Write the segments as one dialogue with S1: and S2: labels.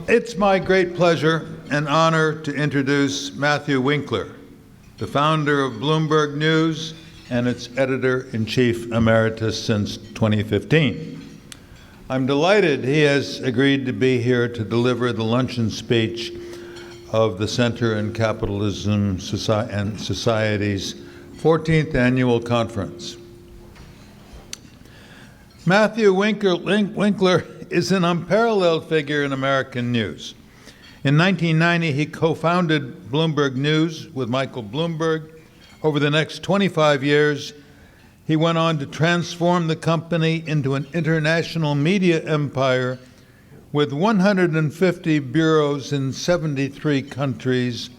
S1: It's my great pleasure and honor to introduce Matthew Winkler, the founder of Bloomberg News and its editor-in-chief emeritus since 2015. I'm delighted he has agreed to be here to deliver the luncheon speech of the Center in Capitalism and Society's 14th annual conference. Matthew Winkler is an unparalleled figure in American news. In 1990, he co-founded Bloomberg News with Michael Bloomberg. Over the next 25 years, he went on to transform the company into an international media empire with 150 bureaus in 73 countries,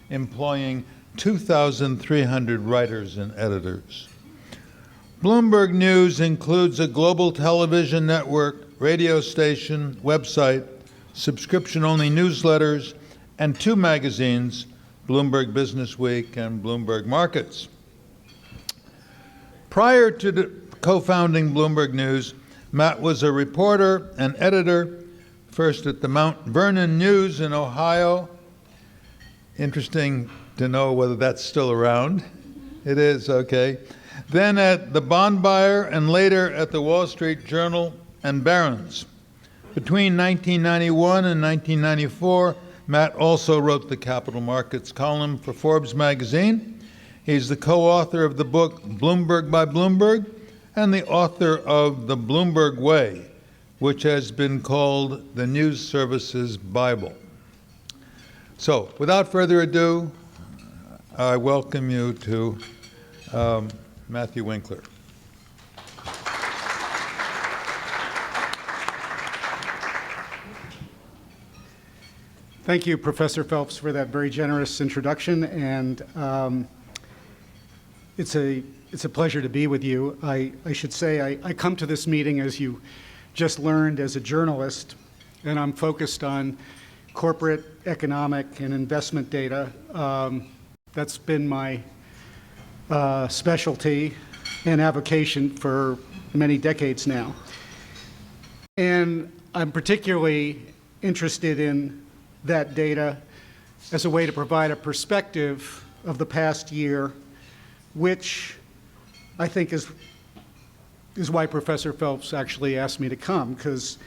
S1: employing 2,300 writers and editors. Bloomberg News includes a global television network, radio station, website, subscription-only newsletters, and 2 magazines, Bloomberg Business Week and Bloomberg Markets. Prior to co-founding Bloomberg News, Matt was a reporter and editor, first at the Mount Vernon News in Ohio. Interesting to know whether that's still around. It is, okay. Then at the Bond Buyer, and later at the Wall Street Journal and Barron's. Between 1991 and 1994, Matt also wrote the capital markets column for Forbes magazine. He's the co-author of the book Bloomberg by Bloomberg and the author of The Bloomberg Way, which has been called the News Service's Bible. So, without further ado, I welcome you to Matthew Winkler.
S2: Thank you, Professor Phelps, for that very generous introduction, and it's a pleasure to be with you. I should say I come to this meeting, as you just learned, as a journalist, and I'm focused on corporate, economic, and investment data. That's been my specialty and avocation for many decades now. And I'm particularly interested in that data as a way to provide a perspective of the past year, which I think is why Professor Phelps actually asked me to come, because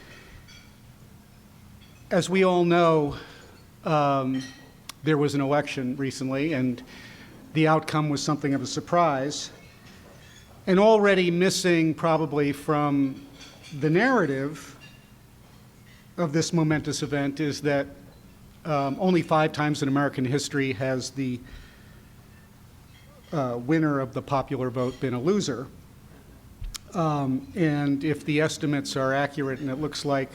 S2: as we all know, there was an election recently, and the outcome was something of a surprise. And already missing probably from the narrative of this momentous event is that only 5 times in American history has the winner of the popular vote been a loser. And if the estimates are accurate, and it looks like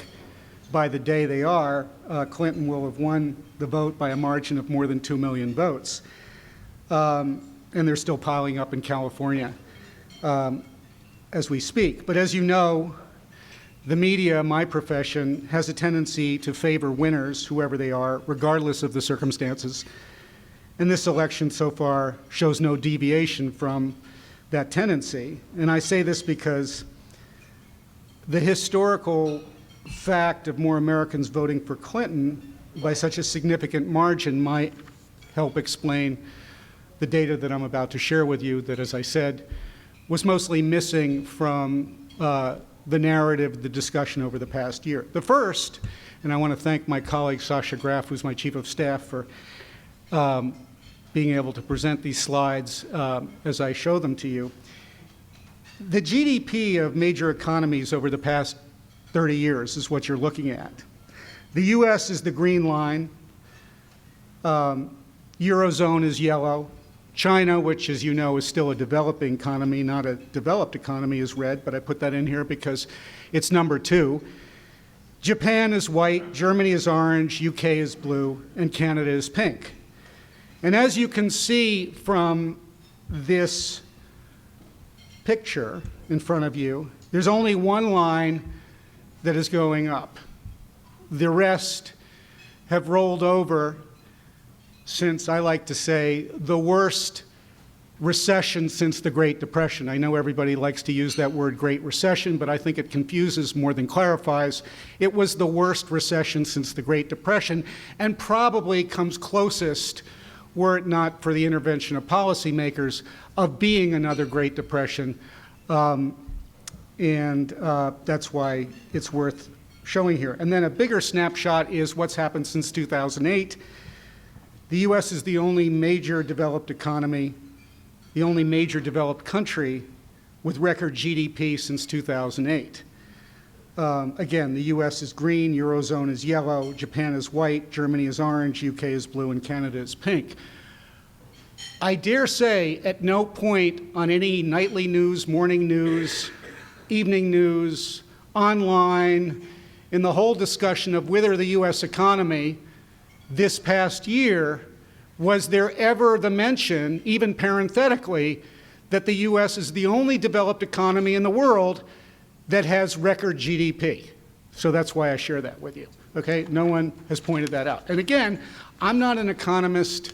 S2: by the day they are, Clinton will have won the vote by a margin of more than 2 million votes. And they're still piling up in California as we speak. But as you know, the media, my profession, has a tendency to favor winners, whoever they are, regardless of the circumstances. And this election so far shows no deviation from that tendency. And I say this because the historical fact of more Americans voting for Clinton by such a significant margin might help explain the data that I'm about to share with you that, as I said, was mostly missing from the narrative, the discussion over the past year. The first, and I want to thank my colleague Sasha Graf, who's my chief of staff, for being able to present these slides as I show them to you. The GDP of major economies over the past 30 years is what you're looking at. The US is the green line. Eurozone is yellow. China, which, as you know, is still a developing economy, not a developed economy, is red, but I put that in here because it's number 2. Japan is white, Germany is orange, UK is blue, and Canada is pink. And as you can see from this picture in front of you, there's only one line that is going up. The rest have rolled over since, I like to say, the worst recession since the Great Depression. I know everybody likes to use that word Great Recession, but I think it confuses more than clarifies. It was the worst recession since the Great Depression, and probably comes closest, were it not for the intervention of policymakers, of being another Great Depression. That's why it's worth showing here. And then a bigger snapshot is what's happened since 2008. The U.S. is the only major developed economy, the only major developed country with record GDP since 2008. Again, the U.S. is green, Eurozone is yellow, Japan is white, Germany is orange, UK is blue, and Canada is pink. I dare say at no point on any nightly news, morning news, evening news, online, in the whole discussion of whether the U.S. economy this past year, was there ever the mention, even parenthetically, that the U.S. is the only developed economy in the world that has record GDP. So that's why I share that with you, okay? No one has pointed that out. And again, I'm not an economist.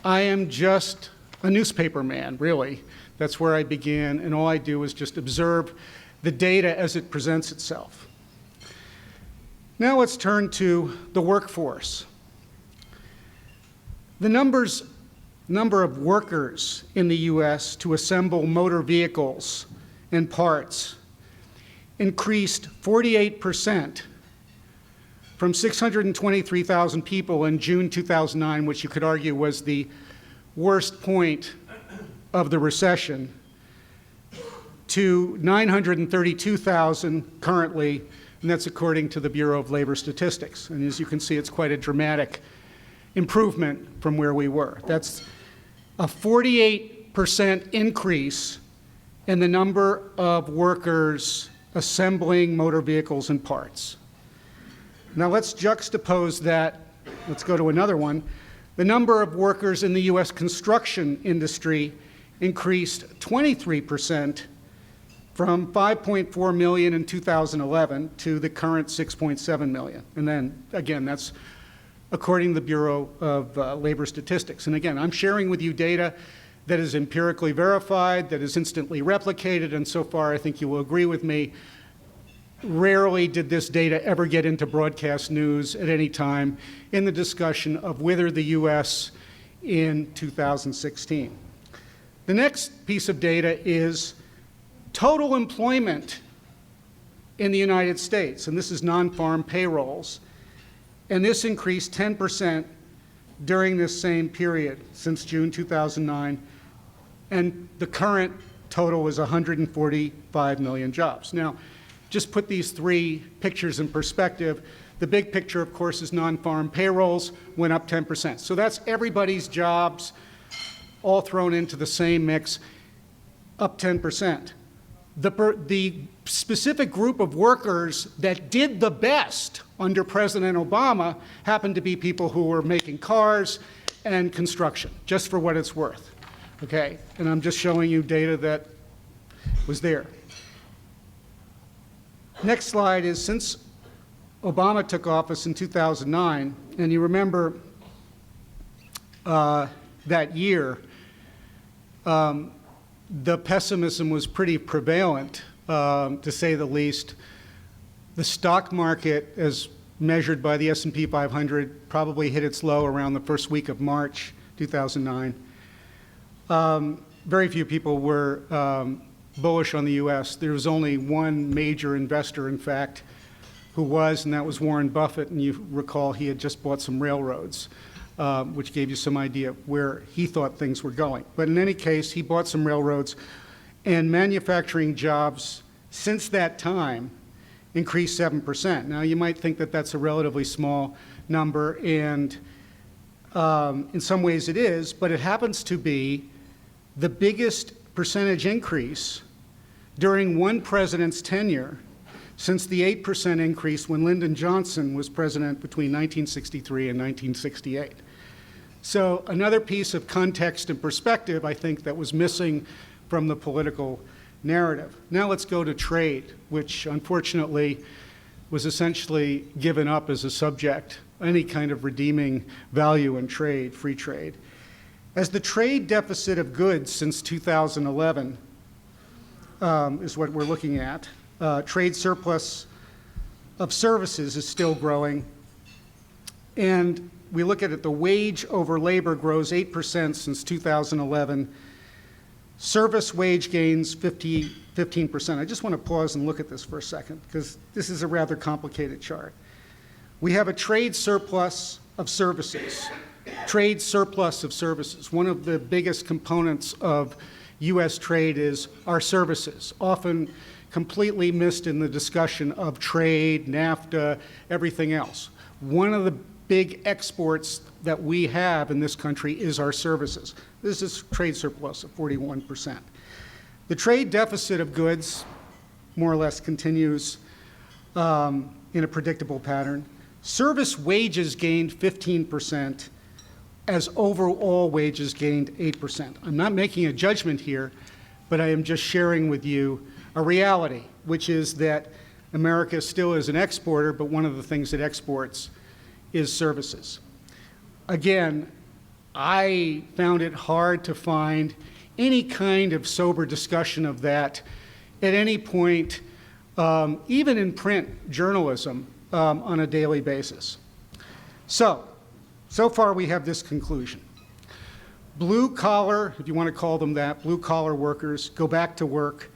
S2: I am just a newspaper man, really. That's where I began, and all I do is just observe the data as it presents itself. Now let's turn to the workforce. The number of workers in the U.S. to assemble motor vehicles and parts increased 48% from 623,000 people in June 2009, which you could argue was the worst point of the recession, to 932,000 currently, and that's according to the Bureau of Labor Statistics. And as you can see, it's quite a dramatic improvement from where we were. That's a 48% increase in the number of workers assembling motor vehicles and parts. Now let's juxtapose that. Let's go to another one. The number of workers in the U.S. construction industry increased 23% from 5.4 million in 2011 to the current 6.7 million. And then, again, that's according to the Bureau of Labor Statistics. And again, I'm sharing with you data that is empirically verified, that is instantly replicated, and so far I think you will agree with me, rarely did this data ever get into broadcast news at any time in the discussion of whether the U.S. in 2016. The next piece of data is total employment in the United States, and this is non-farm payrolls. And this increased 10% during this same period since June 2009, and the current total is 145 million jobs. Now, just put these three pictures in perspective. The big picture, of course, is non-farm payrolls went up 10%. So that's everybody's jobs all thrown into the same mix, up 10%. The specific group of workers that did the best under President Obama happened to be people who were making cars and construction, just for what it's worth, okay? And I'm just showing you data that was there. Next slide is since Obama took office in 2009, and you remember that year, the pessimism was pretty prevalent, to say the least. The stock market, as measured by the S&P 500, probably hit its low around the first week of March 2009. Very few people were bullish on the U.S. There was only one major investor, in fact, who was, and that was Warren Buffett, and you recall he had just bought some railroads, which gave you some idea of where he thought things were going. But in any case, he bought some railroads, and manufacturing jobs since that time increased 7%. Now, you might think that that's a relatively small number, and in some ways it is, but it happens to be the biggest percentage increase during one president's tenure since the 8% increase when Lyndon Johnson was president between 1963 and 1968. So another piece of context and perspective, I think, that was missing from the political narrative. Now let's go to trade, which unfortunately was essentially given up as a subject, any kind of redeeming value in trade, free trade. As the trade deficit of goods since 2011 is what we're looking at, trade surplus of services is still growing. And we look at it, the wage over labor grows 8% since 2011. Service wage gains 15%. I just want to pause and look at this for a second because this is a rather complicated chart. We have a trade surplus of services. Trade surplus of services. One of the biggest components of U.S. trade is our services, often completely missed in the discussion of trade, NAFTA, everything else. One of the big exports that we have in this country is our services. This is trade surplus of 41%. The trade deficit of goods more or less continues in a predictable pattern. Service wages gained 15% as overall wages gained 8%. I'm not making a judgment here, but I am just sharing with you a reality, which is that America still is an exporter, but one of the things it exports is services. Again, I found it hard to find any kind of sober discussion of that at any point, even in print journalism, on a daily basis. So far we have this conclusion. Blue collar, if you want to call them that, blue collar workers go back to work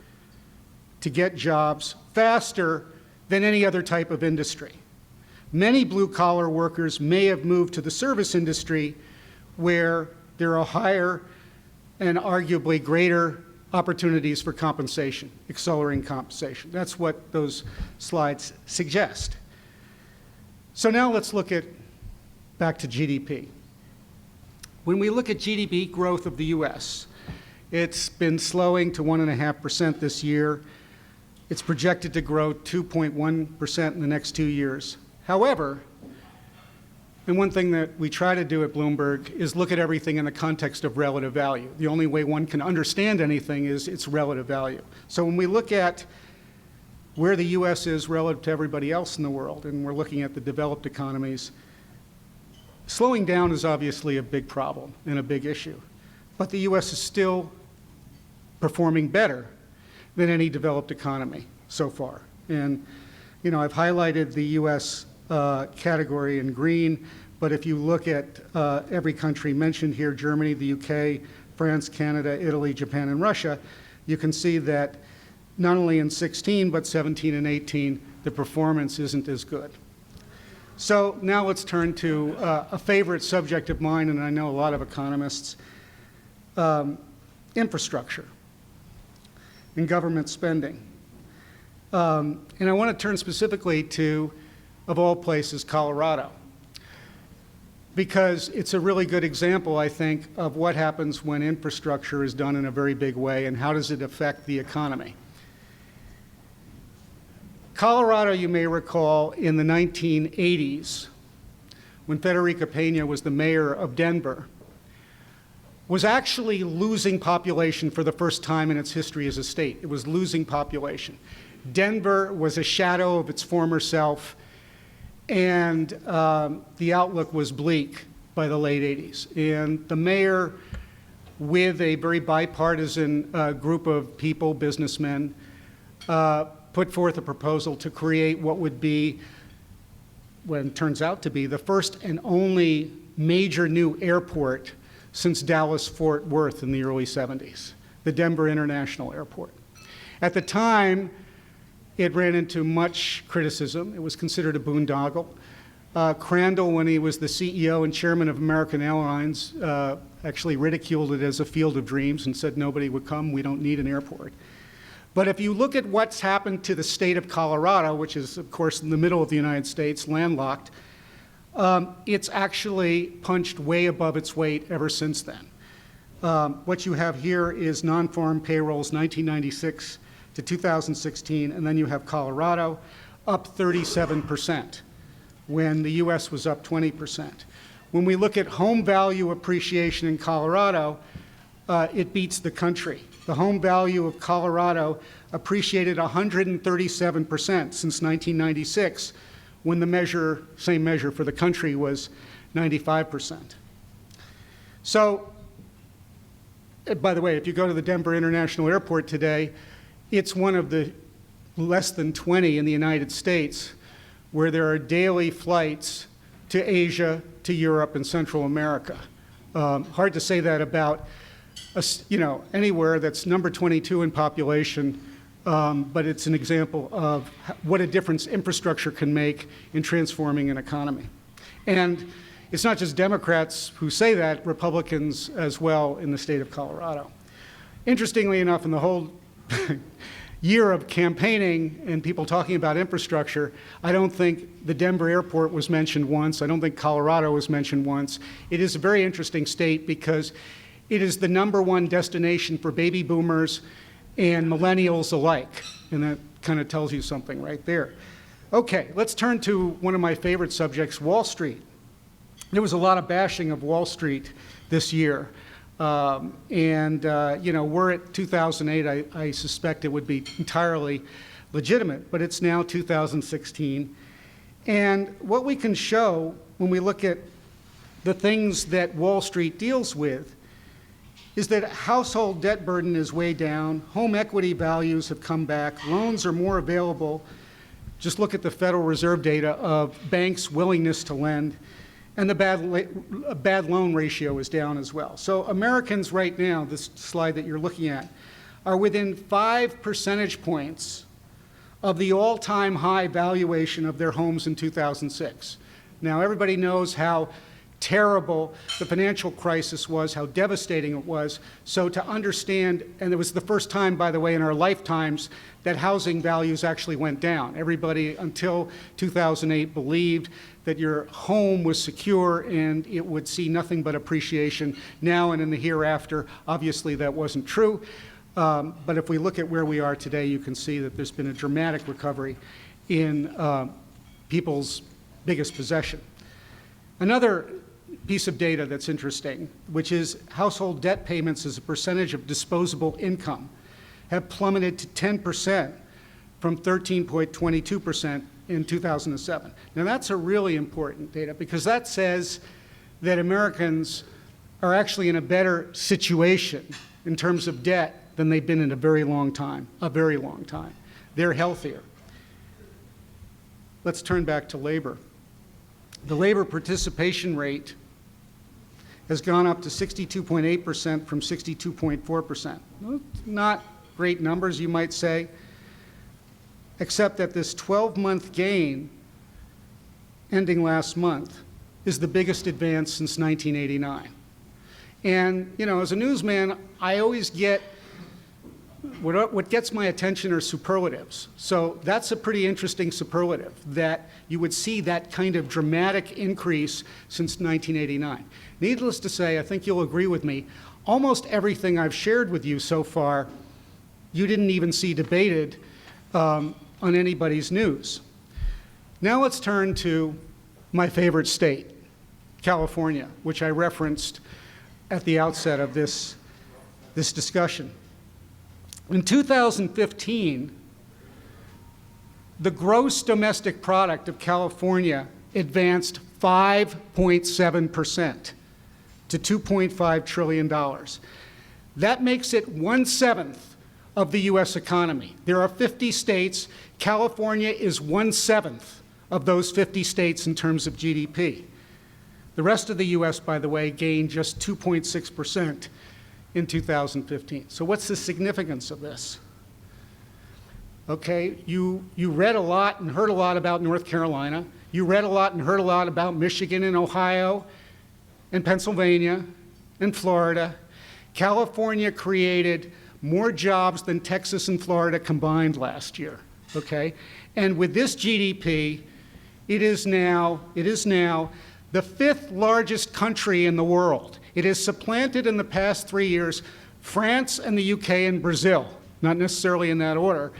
S2: to get jobs faster than any other type of industry. Many blue collar workers may have moved to the service industry where there are higher and arguably greater opportunities for compensation, accelerating compensation. That's what those slides suggest. So now let's look at back to GDP. When we look at GDP growth of the U.S., it's been slowing to 1.5% this year. It's projected to grow 2.1% in the next 2 years. However, and one thing that we try to do at Bloomberg is look at everything in the context of relative value. The only way one can understand anything is its relative value. So when we look at where the U.S. is relative to everybody else in the world, and we're looking at the developed economies, slowing down is obviously a big problem and a big issue. But the U.S. is still performing better than any developed economy so far. And, you know, I've highlighted the U.S. Category in green, but if you look at every country mentioned here, Germany, the UK, France, Canada, Italy, Japan, and Russia, you can see that not only in 16, but 17 and 18, the performance isn't as good. So now let's turn to a favorite subject of mine, and I know a lot of economists, infrastructure and government spending. And I want to turn specifically to, of all places, Colorado, because it's a really good example, I think, of what happens when infrastructure is done in a very big way and how does it affect the economy. Colorado, you may recall, in the 1980s, when Federica Peña was the mayor of Denver, was actually losing population for the first time in its history as a state. It was losing population. Denver was a shadow of its former self, and the outlook was bleak by the late 80s. And the mayor, with a very bipartisan group of people, businessmen, put forth a proposal to create what would be, what turns out to be, the first and only major new airport since Dallas-Fort Worth in the early 70s, the Denver International Airport. At the time, it ran into much criticism. It was considered a boondoggle. Crandall, when he was the CEO and chairman of American Airlines, actually ridiculed it as a field of dreams and said nobody would come, we don't need an airport. But if you look at what's happened to the state of Colorado, which is, of course, in the middle of the United States, landlocked, it's actually punched way above its weight ever since then. What you have here is non-farm payrolls, 1996 to 2016, and then you have Colorado up 37%, when the U.S. was up 20%. When we look at home value appreciation in Colorado, it beats the country. The home value of Colorado appreciated 137% since 1996, when the same measure for the country was 95%. So by the way, if you go to the Denver International Airport today, it's one of the less than 20 in the United States where there are daily flights to Asia, to Europe, and Central America. Hard to say that about anywhere that's number 22 in population, but it's an example of what a difference infrastructure can make in transforming an economy. And it's not just Democrats who say that, Republicans as well in the state of Colorado. Interestingly enough, in the whole year of campaigning and people talking about infrastructure, I don't think the Denver airport was mentioned once. I don't think Colorado was mentioned once. It is a very interesting state because it is the #1 destination for baby boomers and millennials alike. And that kind of tells you something right there. Okay, let's turn to one of my favorite subjects, Wall Street. There was a lot of bashing of Wall Street this year. Were it 2008, I suspect it would be entirely legitimate, but it's now 2016. And what we can show when we look at the things that Wall Street deals with is that household debt burden is way down, home equity values have come back, loans are more available. Just look at the Federal Reserve data of banks' willingness to lend, and the bad loan ratio is down as well. So Americans right now, this slide that you're looking at, are within 5 percentage points of the all-time high valuation of their homes in 2006. Now, everybody knows how terrible the financial crisis was, how devastating it was. So to understand, and it was the first time, by the way, in our lifetimes that housing values actually went down. Everybody until 2008 believed that your home was secure and it would see nothing but appreciation. Now and in the hereafter, obviously that wasn't true. But if we look at where we are today, you can see that there's been a dramatic recovery in people's biggest possession. Another piece of data that's interesting, which is household debt payments as a percentage of disposable income, have plummeted to 10% from 13.22% in 2007. Now that's a really important data because that says that Americans are actually in a better situation in terms of debt than they've been in a very long time, They're healthier. Let's turn back to labor. The labor participation rate has gone up to 62.8% from 62.4%. Well, not great numbers, you might say, except that this 12-month gain ending last month is the biggest advance since 1989. And, as a newsman, I always get, what gets my attention are superlatives. So that's a pretty interesting superlative, that you would see that kind of dramatic increase since 1989. Needless to say, I think you'll agree with me, almost everything I've shared with you so far, you didn't even see debated on anybody's news. Now let's turn to my favorite state, California, which I referenced at the outset of this discussion. In 2015, the gross domestic product of California advanced 5.7% to $2.5 trillion. That makes it 1/7 of the U.S. economy. There are 50 states. California is 1/7 of those 50 states in terms of GDP. The rest of the U.S., by the way, gained just 2.6% in 2015. So what's the significance of this? Okay, you read a lot and heard a lot about North Carolina. You read a lot and heard a lot about Michigan and Ohio and Pennsylvania and Florida. California created more jobs than Texas and Florida combined last year, okay? And with this GDP, it is now the 5th largest country in the world. It has supplanted in the past 3 years France and the UK and Brazil, not necessarily in that order.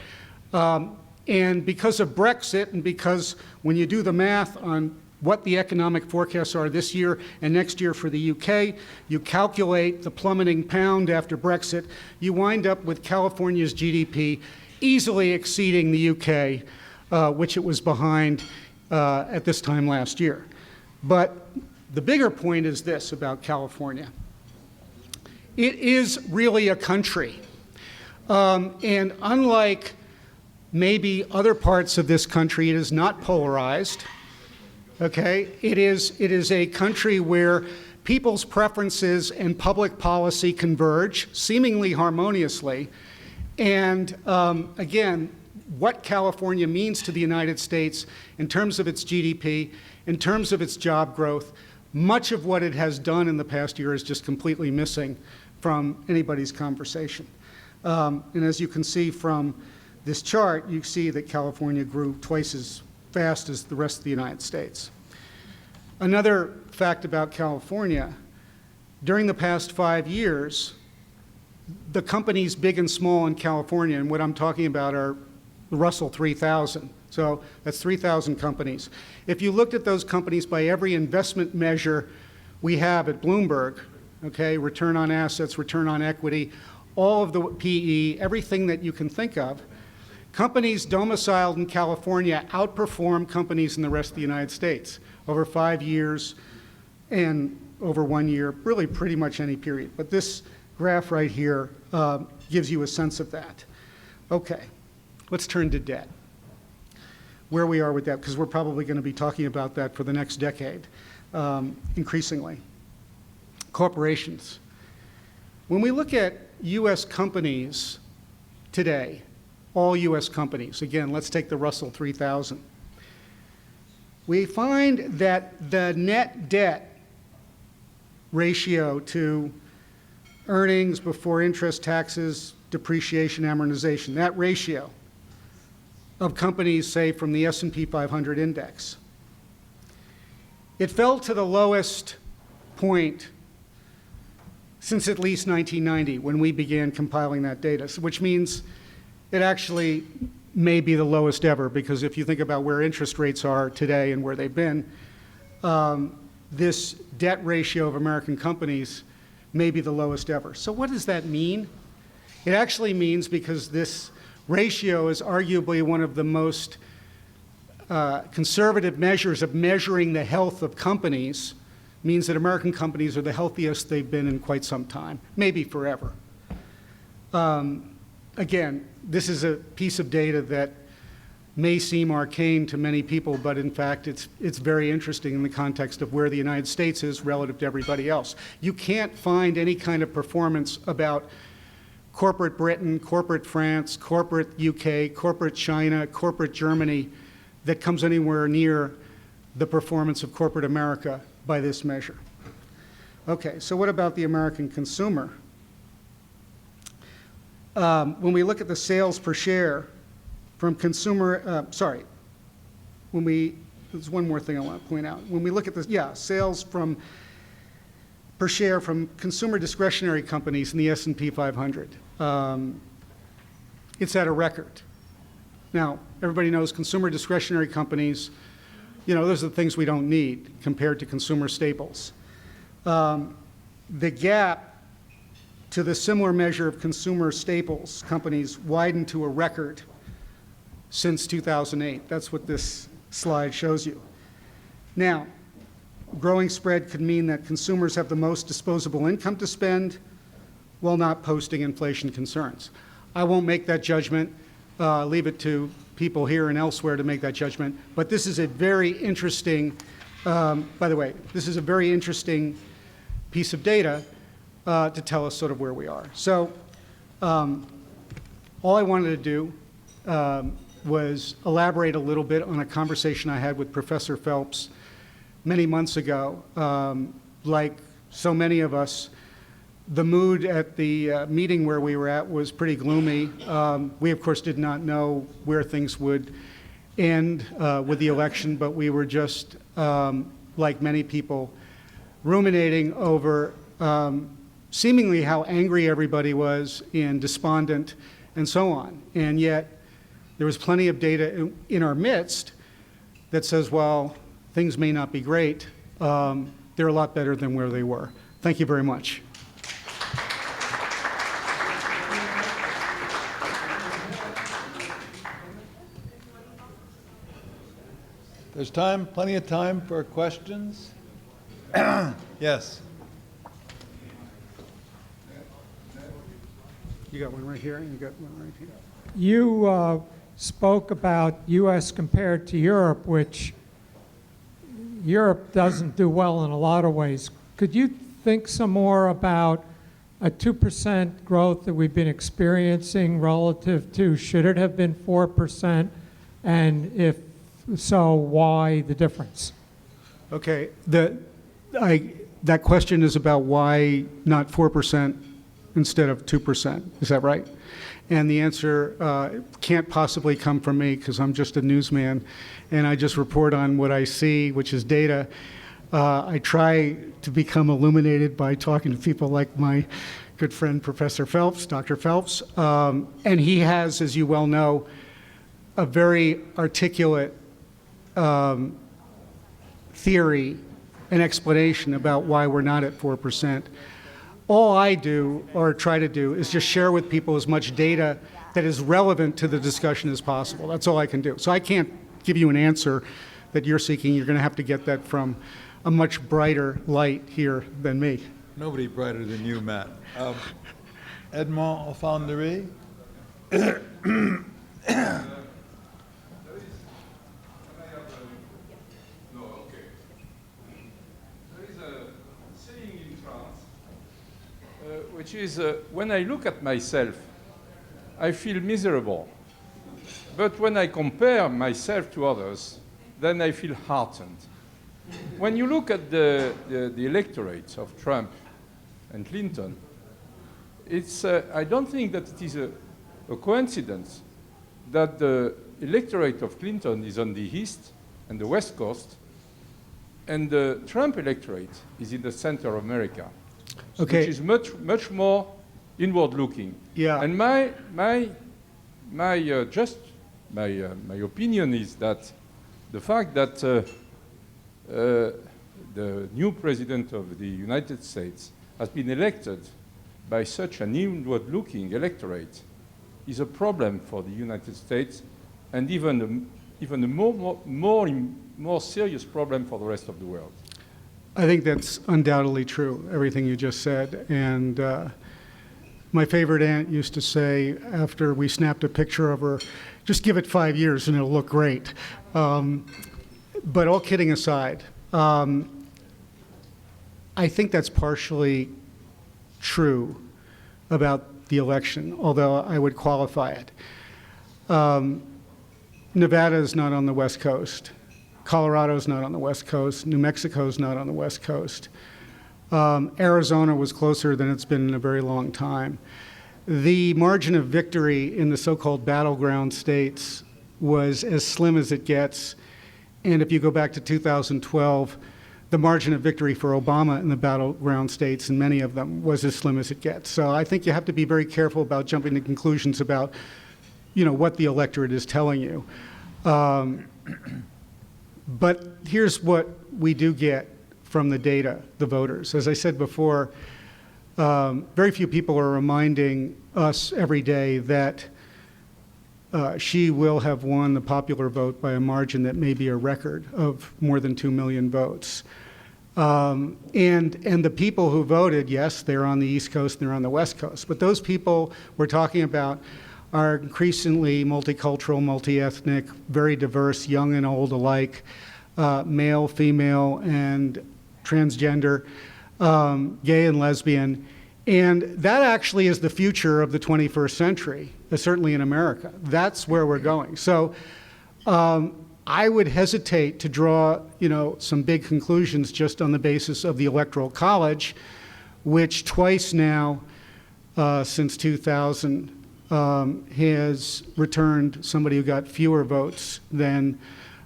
S2: And because of Brexit, and because when you do the math on what the economic forecasts are this year and next year for the UK, you calculate the plummeting pound after Brexit, you wind up with California's GDP easily exceeding the UK, which it was behind at this time last year. But the bigger point is this about California. it is really a country. And unlike maybe other parts of this country, it is not polarized. Okay? It is a country where people's preferences and public policy converge seemingly harmoniously. And again, what California means to the United States in terms of its GDP, in terms of its job growth, much of what it has done in the past year is just completely missing from anybody's conversation. And as you can see from this chart, you see that California grew twice as fast as the rest of the United States. Another fact about California, during the past 5 years, the companies big and small in California, and what I'm talking about are the Russell 3000. So that's 3,000 companies. If you looked at those companies by every investment measure we have at Bloomberg, okay, return on assets, return on equity, all of the PE, everything that you can think of, companies domiciled in California outperform companies in the rest of the United States over 5 years and over 1 year, really pretty much any period. But this graph right here gives you a sense of that. Okay, let's turn to debt. Where we are with debt, because we're probably going to be talking about that for the next decade, increasingly. Corporations. When we look at U.S. companies today, all U.S. companies, again, let's take the Russell 3000, we find that the net debt ratio to earnings before interest, taxes, depreciation, amortization, that ratio of companies, say, from the S&P 500 index, it fell to the lowest point since at least 1990 when we began compiling that data, which means it actually may be the lowest ever, because if you think about where interest rates are today and where they've been, this debt ratio of American companies may be the lowest ever. So what does that mean? It actually means, because this ratio is arguably one of the most conservative measures of measuring the health of companies, means that American companies are the healthiest they've been in quite some time, maybe forever. Again, this is a piece of data that may seem arcane to many people, but in fact it's very interesting in the context of where the United States is relative to everybody else. You can't find any kind of performance about corporate Britain, corporate France, corporate UK, corporate China, corporate Germany that comes anywhere near the performance of corporate America by this measure. Okay, so what about the American consumer? When we look at the sales per share from consumer, there's one more thing I want to point out. When we look at this, sales per share from consumer discretionary companies in the S&P 500, it's at a record. Now, everybody knows consumer discretionary companies, those are the things we don't need compared to consumer staples. The gap to the similar measure of consumer staples companies widened to a record since 2008. That's what this slide shows you. Now, growing spread could mean that consumers have the most disposable income to spend while not posting inflation concerns. I won't make that judgment. Leave it to people here and elsewhere to make that judgment. But this is a very interesting, by the way, this is a very interesting piece of data to tell us sort of where we are. So all I wanted to do was elaborate a little bit on a conversation I had with Professor Phelps many months ago. Like so many of us, the mood at the meeting where we were at was pretty gloomy. We, of course, did not know where things would end with the election, but we were just, like many people, ruminating over seemingly how angry everybody was and despondent and so on. And yet, there was plenty of data in our midst that says, well, things may not be great. They're a lot better than where they were. Thank you very much.
S1: There's time, plenty of time for questions. Yes.
S2: You got one right here, and you got one right here.
S3: You spoke about U.S. compared to Europe, which Europe doesn't do well in a lot of ways. Could you think some more about a 2% growth that we've been experiencing relative to, should it have been 4%? And if so, why the difference?
S2: Okay, that question is about why not 4% instead of 2%. Is that right? And the answer can't possibly come from me because I'm just a newsman and I just report on what I see, which is data. I try to become illuminated by talking to people like my good friend Professor Phelps, Dr. Phelps, and he has, as you well know, a very articulate theory and explanation about why we're not at 4%. All I do, or try to do, is just share with people as much data that is relevant to the discussion as possible. That's all I can do. So I can't give you an answer that you're seeking. You're going to have to get that from a much brighter light here than me.
S1: Nobody brighter than you, Matt. Edmond Fondery.
S4: Which is, when I look at myself, I feel miserable. But when I compare myself to others, then I feel heartened. When you look at the electorates of Trump and Clinton, it's, I don't think that it is a coincidence that the electorate of Clinton is on the East and the West Coast, and the Trump electorate is in the center of America.
S2: Okay.
S4: Which is much more inward-looking.
S2: Yeah.
S4: And my opinion is that the fact that the new president of the United States has been elected by such an inward-looking electorate is a problem for the United States, and even a more serious problem for the rest of the world.
S2: I think that's undoubtedly true, everything you just said. And my favorite aunt used to say, after we snapped a picture of her, just give it 5 years and it'll look great. But all kidding aside, I think that's partially true about the election, although I would qualify it. Nevada is not on the West Coast. Colorado's not on the West Coast. New Mexico's not on the West Coast. Arizona was closer than it's been in a very long time. The margin of victory in the so-called battleground states was as slim as it gets. And if you go back to 2012, the margin of victory for Obama in the battleground states, and many of them, was as slim as it gets. So I think you have to be very careful about jumping to conclusions about, what the electorate is telling you. But here's what we do get from the data, the voters. As I said before, very few people are reminding us every day that she will have won the popular vote by a margin that may be a record of more than 2 million votes. And the people who voted, yes, they're on the East Coast, they're on the West Coast, but those people we're talking about are increasingly multicultural, multi-ethnic, very diverse, young and old alike, male, female, and transgender, gay and lesbian. And that actually is the future of the 21st century, certainly in America. That's where we're going. So I would hesitate to draw, some big conclusions just on the basis of the Electoral College, which twice now since 2000 has returned somebody who got fewer votes than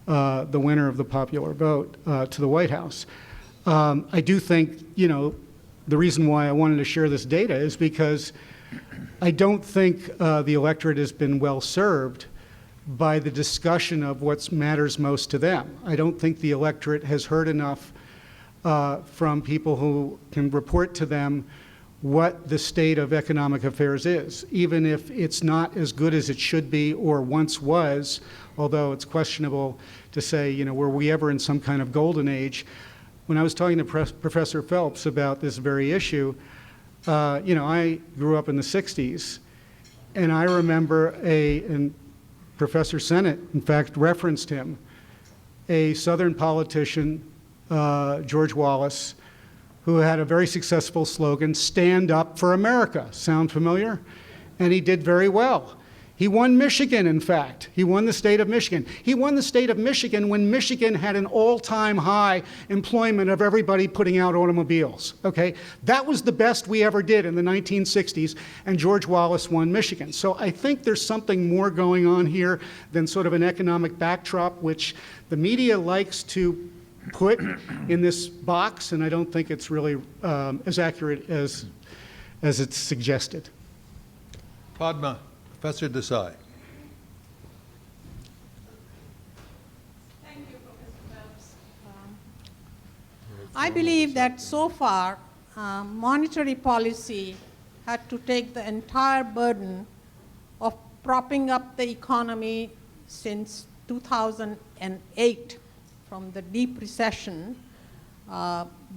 S2: the winner of the popular vote to the White House. I do think, the reason why I wanted to share this data is because I don't think the electorate has been well served by the discussion of what matters most to them. I don't think the electorate has heard enough from people who can report to them what the state of economic affairs is, even if it's not as good as it should be or once was, although it's questionable to say, were we ever in some kind of golden age. When I was talking to Professor Phelps about this very issue, I grew up in the 60s, And I remember and Professor Sennett, in fact, referenced him, a Southern politician, George Wallace, who had a very successful slogan, "Stand up for America." Sound familiar? And he did very well. He won Michigan, in fact. He won the state of Michigan. He won the state of Michigan when Michigan had an all-time high employment of everybody putting out automobiles, okay? That was the best we ever did in the 1960s, and George Wallace won Michigan. So I think there's something more going on here than sort of an economic backdrop, which the media likes to put in this box, and I don't think it's really as accurate as it's suggested.
S1: Padma, Professor Desai.
S5: Thank you, Professor Phelps. I believe that so far, monetary policy had to take the entire burden of propping up the economy since 2008 from the deep recession.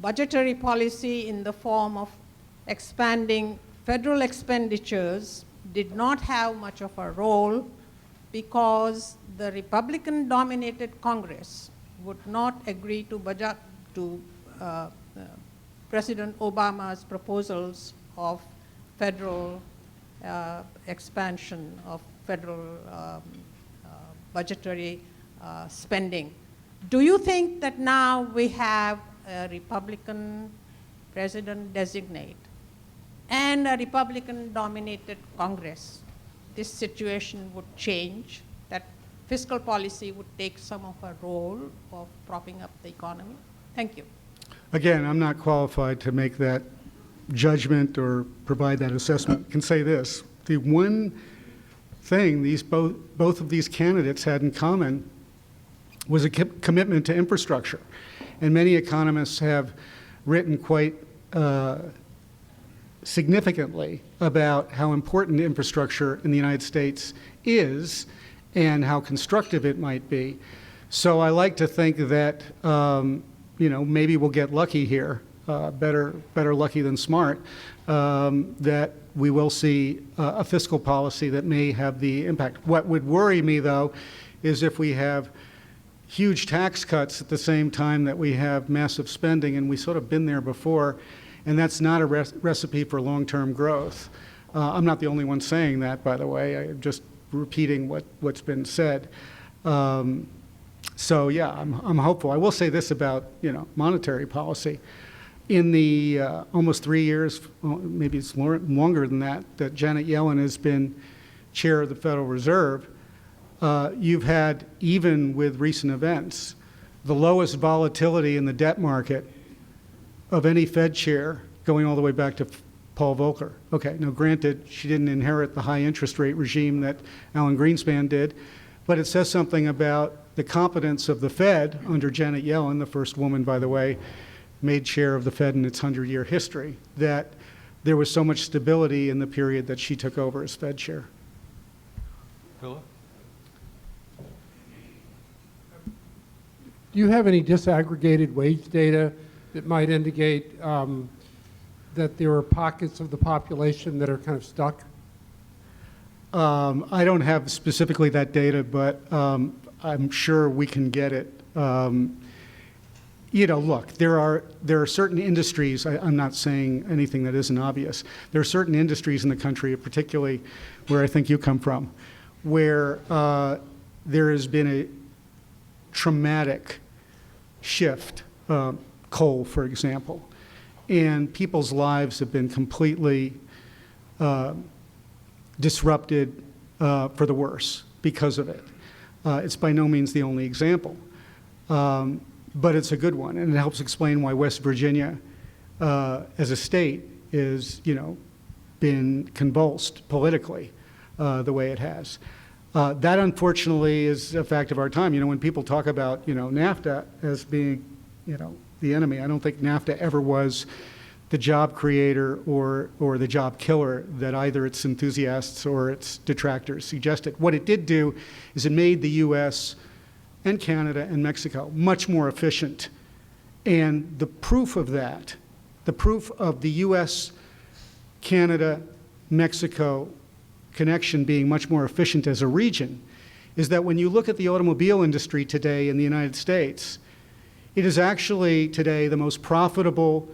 S5: Budgetary policy in the form of expanding federal expenditures did not have much of a role because the Republican-dominated Congress would not agree to President Obama's proposals of federal expansion of federal budgetary spending. Do you think that now we have a Republican president-designate and a Republican-dominated Congress, this situation would change, that fiscal policy would take some of a role of propping up the economy? Thank you.
S2: Again, I'm not qualified to make that judgment or provide that assessment. I can say this. The one thing both of these candidates had in common was a commitment to infrastructure. And many economists have written quite significantly about how important infrastructure in the United States is and how constructive it might be. So I like to think that maybe we'll get lucky here, better lucky than smart, that we will see a fiscal policy that may have the impact. What would worry me, though, is if we have huge tax cuts at the same time that we have massive spending, and we've sort of been there before, and that's not a recipe for long-term growth. I'm not the only one saying that, by the way. I'm just repeating what's been said. So yeah, I'm hopeful. I will say this about monetary policy. In the almost 3 years, maybe it's longer than that Janet Yellen has been chair of the Federal Reserve, you've had, even with recent events, the lowest volatility in the debt market of any Fed chair, going all the way back to Paul Volcker. Okay, now granted, she didn't inherit the high interest rate regime that Alan Greenspan did, but it says something about the competence of the Fed under Janet Yellen, the first woman, by the way, made chair of the Fed in its 100-year history, that there was so much stability in the period that she took over as Fed chair.
S1: Philip?
S6: Do you have any disaggregated wage data that might indicate that there are pockets of the population that are kind of stuck?
S2: I don't have specifically that data, but I'm sure we can get it. Look, there are certain industries, I'm not saying anything that isn't obvious, there are certain industries in the country, particularly where I think you come from, where there has been a traumatic shift, coal, for example, and people's lives have been completely disrupted for the worse because of it. It's by no means the only example, but it's a good one, and it helps explain why West Virginia, as a state, is been convulsed politically the way it has. That, unfortunately, is a fact of our time. When people talk about NAFTA as being the enemy, I don't think NAFTA ever was the job creator or the job killer that either its enthusiasts or its detractors suggested. What it did do is it made the U.S. and Canada and Mexico much more efficient. And the proof of that, the proof of the U.S., Canada, Mexico connection being much more efficient as a region, is that when you look at the automobile industry today in the United States, it is actually today the most profitable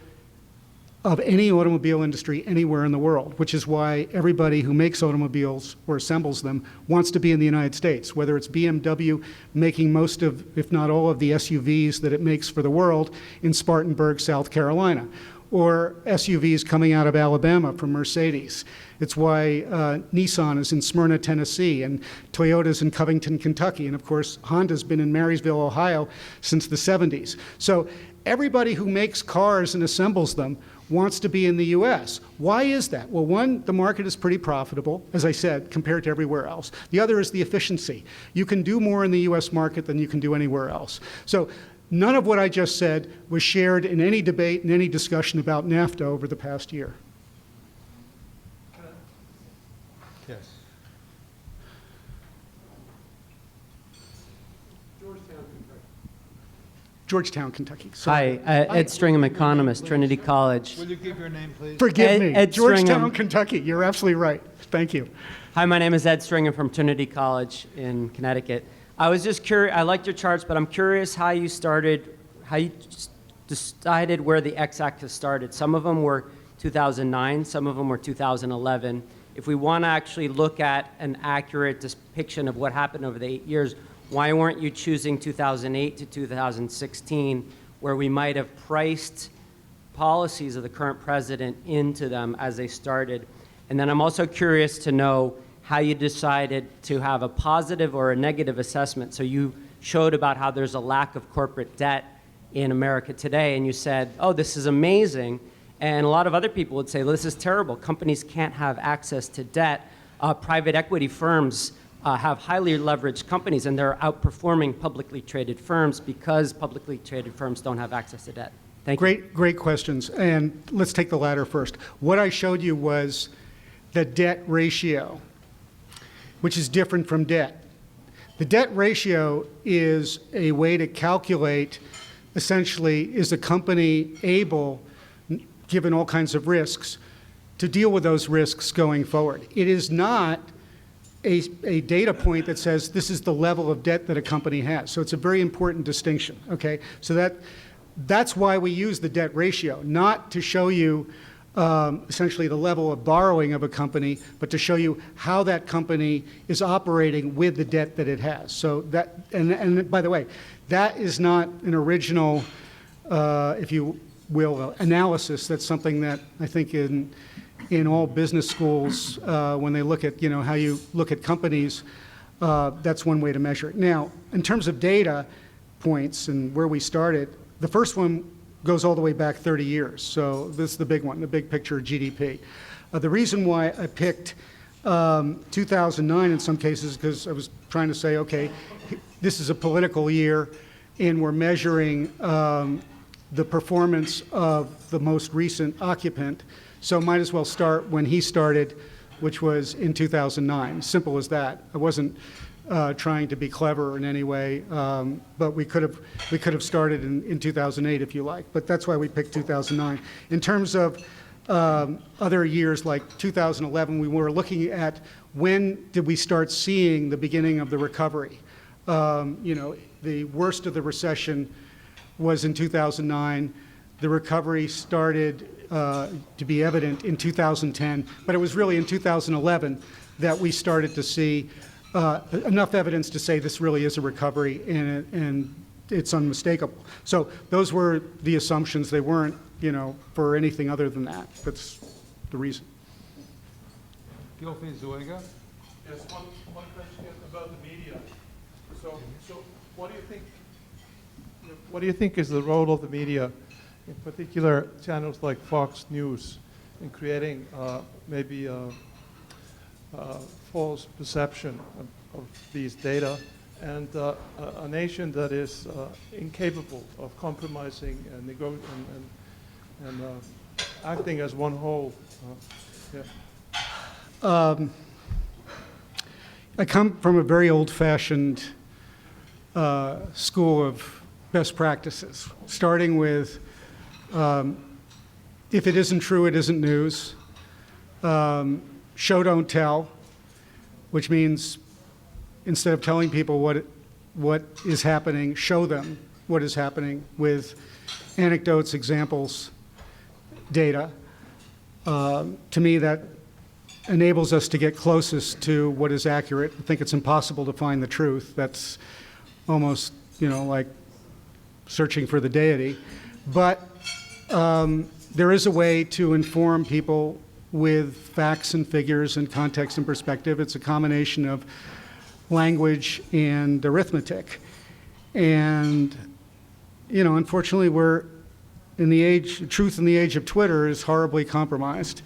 S2: of any automobile industry anywhere in the world, which is why everybody who makes automobiles or assembles them wants to be in the United States, whether it's BMW making most of, if not all of the SUVs that it makes for the world in Spartanburg, South Carolina, or SUVs coming out of Alabama from Mercedes. It's why Nissan is in Smyrna, Tennessee, and Toyota's in Covington, Kentucky, and of course Honda's been in Marysville, Ohio since the 70s. So everybody who makes cars and assembles them wants to be in the US. Why is that? Well, one, the market is pretty profitable, as I said, compared to everywhere else. The other is the efficiency. You can do more in the US market than you can do anywhere else. So none of what I just said was shared in any debate and any discussion about NAFTA over the past year.
S1: Yes.
S2: Georgetown, Kentucky. Sorry.
S7: Hi, Ed Stringham, economist, Trinity College.
S1: Will you give your name, please?
S2: Forgive me.
S7: Ed
S2: Georgetown,
S7: Stringham.
S2: Kentucky. You're absolutely right. Thank you.
S7: Hi, my name is Ed Stringham from Trinity College in Connecticut. I was just curious, I liked your charts, but I'm curious how you decided where the x-axis started. Some of them were 2009, some of them were 2011. If we want to actually look at an accurate depiction of what happened over the 8 years, why weren't you choosing 2008 to 2016, where we might have priced policies of the current president into them as they started? And then I'm also curious to know how you decided to have a positive or a negative assessment. So you showed about how there's a lack of corporate debt in America today, and you said, oh, this is amazing. And a lot of other people would say, well, this is terrible. Companies can't have access to debt. Private equity firms have highly leveraged companies, and they're outperforming publicly traded firms because publicly traded firms don't have access to debt. Thank you.
S2: Great questions. And let's take the latter first. What I showed you was the debt ratio, which is different from debt. The debt ratio is a way to calculate, essentially, is a company able, given all kinds of risks, to deal with those risks going forward. It is not a data point that says this is the level of debt that a company has. So it's a very important distinction, okay? So that's why we use the debt ratio, not to show you essentially the level of borrowing of a company, but to show you how that company is operating with the debt that it has. So that, and by the way, that is not an original, if you will, analysis. That's something that I think in all business schools, when they look at, how you look at companies, that's one way to measure it. Now, in terms of data points and where we started, the first one goes all the way back 30 years. So this is the big one, the big picture of GDP. The reason why I picked 2009 in some cases, because I was trying to say, okay, this is a political year, and we're measuring the performance of the most recent occupant. So might as well start when he started, which was in 2009. Simple as that. I wasn't trying to be clever in any way, but we could have started in 2008 if you like. But that's why we picked 2009. In terms of other years like 2011, we were looking at when did we start seeing the beginning of the recovery. The worst of the recession was in 2009. The recovery started to be evident in 2010, but it was really in 2011 that we started to see enough evidence to say this really is a recovery, and it's unmistakable. So those were the assumptions. They weren't, for anything other than that. That's the reason.
S1: Gilfie Zuega.
S8: Yes, one question about the media. So what do you think is the role of the media, in particular channels like Fox News, in creating maybe false perception of these data, and a nation that is incapable of compromising and acting as one whole?
S2: I come from a very old-fashioned school of best practices, starting with if it isn't true, it isn't news. Show, don't tell. which means instead of telling people what is happening, show them what is happening with anecdotes, examples, data. To me, that enables us to get closest to what is accurate. I think it's impossible to find the truth. That's almost, like searching for the deity. But there is a way to inform people with facts and figures and context and perspective. It's a combination of language and arithmetic. And, unfortunately, we're in the age, truth in the age of Twitter is horribly compromised.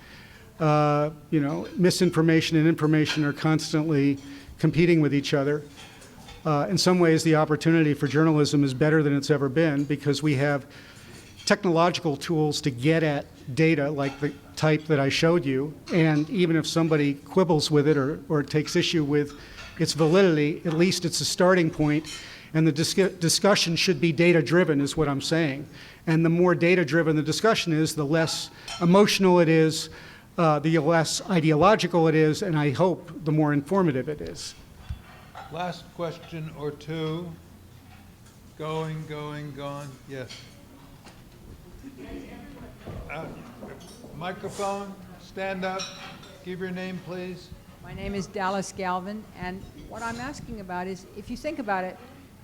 S2: Misinformation and information are constantly competing with each other. In some ways, the opportunity for journalism is better than it's ever been because we have technological tools to get at data like the type that I showed you. And even if somebody quibbles with it or takes issue with its validity, at least it's a starting point. And the discussion should be data-driven is what I'm saying. And the more data-driven the discussion is, the less emotional it is, the less ideological it is, and I hope the more informative it is.
S1: Last question or two. Going. Yes. Microphone, stand up, give your name, please.
S9: My name is Dallas Galvin, and what I'm asking about is, if you think about it,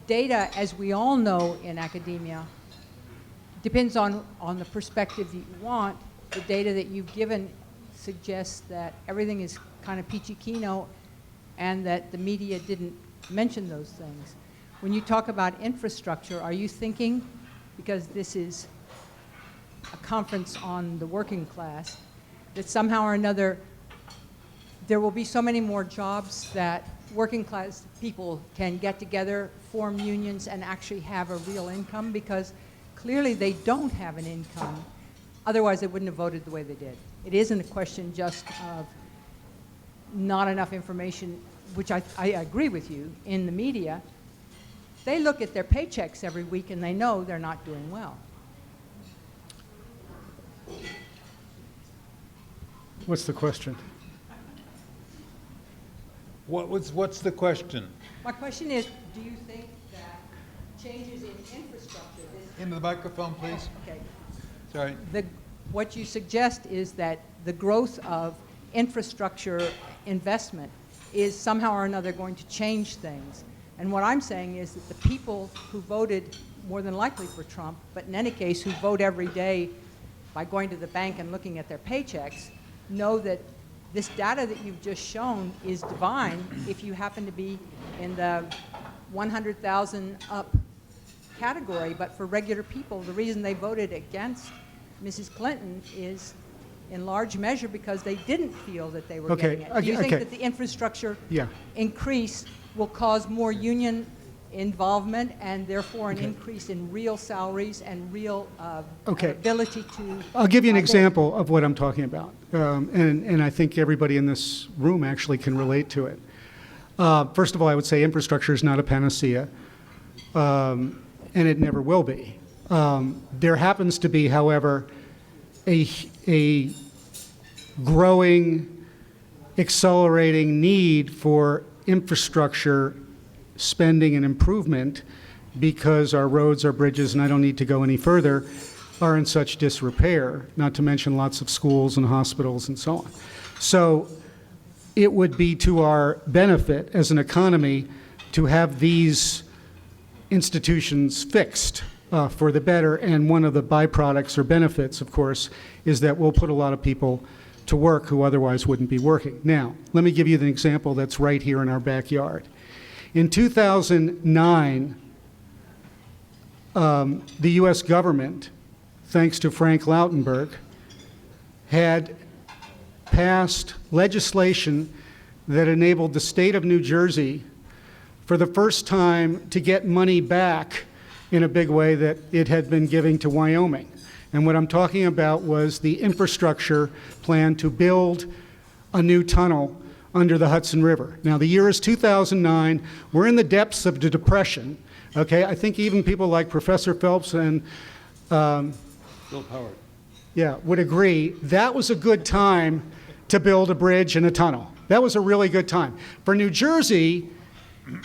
S9: data, as we all know in academia, depends on the perspective you want. The data that you've given suggests that everything is kind of peachy keen and that the media didn't mention those things. When you talk about infrastructure, are you thinking, because this is a conference on the working class, that somehow or another there will be so many more jobs that working class people can get together, form unions, and actually have a real income? Because clearly they don't have an income. Otherwise, they wouldn't have voted the way they did. It isn't a question just of not enough information, which I agree with you, in the media. They look at their paychecks every week and they know they're not doing well.
S2: What's the question?
S1: What's the question?
S9: My question is, do you think that changes in infrastructure...
S1: Into the microphone, please.
S9: Okay.
S1: Sorry.
S9: What you suggest is that the growth of infrastructure investment is somehow or another going to change things. And what I'm saying is that the people who voted more than likely for Trump, but in any case who vote every day by going to the bank and looking at their paychecks, know that this data that you've just shown is divine if you happen to be in the 100,000 up category. But for regular people, the reason they voted against Mrs. Clinton is in large measure because they didn't feel that they were getting it. Do you think that the infrastructure increase will cause more union involvement and therefore an increase in real salaries and real ability to...
S2: I'll give you an example of what I'm talking about. And I think everybody in this room actually can relate to it. First of all, I would say infrastructure is not a panacea, and it never will be. There happens to be, however, a growing, accelerating need for infrastructure spending and improvement because our roads, our bridges, and I don't need to go any further, are in such disrepair, not to mention lots of schools and hospitals and so on. So it would be to our benefit as an economy to have these institutions fixed for the better, and one of the byproducts or benefits, of course, is that we'll put a lot of people to work who otherwise wouldn't be working. Now, let me give you an example that's right here in our backyard. In 2009, the U.S. government, thanks to Frank Lautenberg, had passed legislation that enabled the state of New Jersey for the first time to get money back in a big way that it had been giving to Wyoming. And what I'm talking about was the infrastructure plan to build a new tunnel under the Hudson River. Now, the year is 2009. We're in the depths of the Depression. Okay, I think even people like Professor Phelps and
S1: Bill Howard.
S2: would agree that was a good time to build a bridge and a tunnel. That was a really good time. For New Jersey,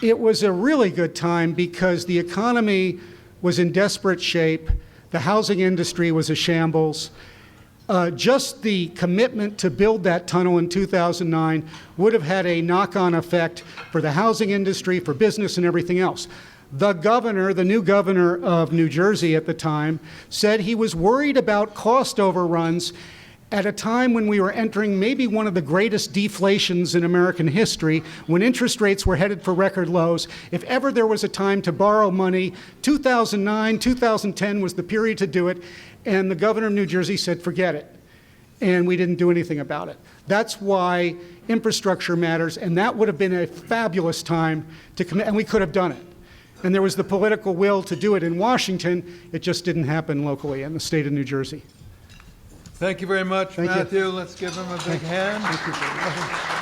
S2: it was a really good time because the economy was in desperate shape. The housing industry was a shambles. Just the commitment to build that tunnel in 2009 would have had a knock-on effect for the housing industry, for business, and everything else. The governor, the new governor of New Jersey at the time, said he was worried about cost overruns at a time when we were entering maybe one of the greatest deflations in American history, when interest rates were headed for record lows. If ever there was a time to borrow money, 2009, 2010 was the period to do it, and the governor of New Jersey said, forget it. And we didn't do anything about it. That's why infrastructure matters, and that would have been a fabulous time to commit, and we could have done it. And there was the political will to do it in Washington. It just didn't happen locally in the state of New Jersey.
S1: Thank you very much,
S2: Thank you.
S1: Matthew. Let's give him a big hand.
S2: Thank you.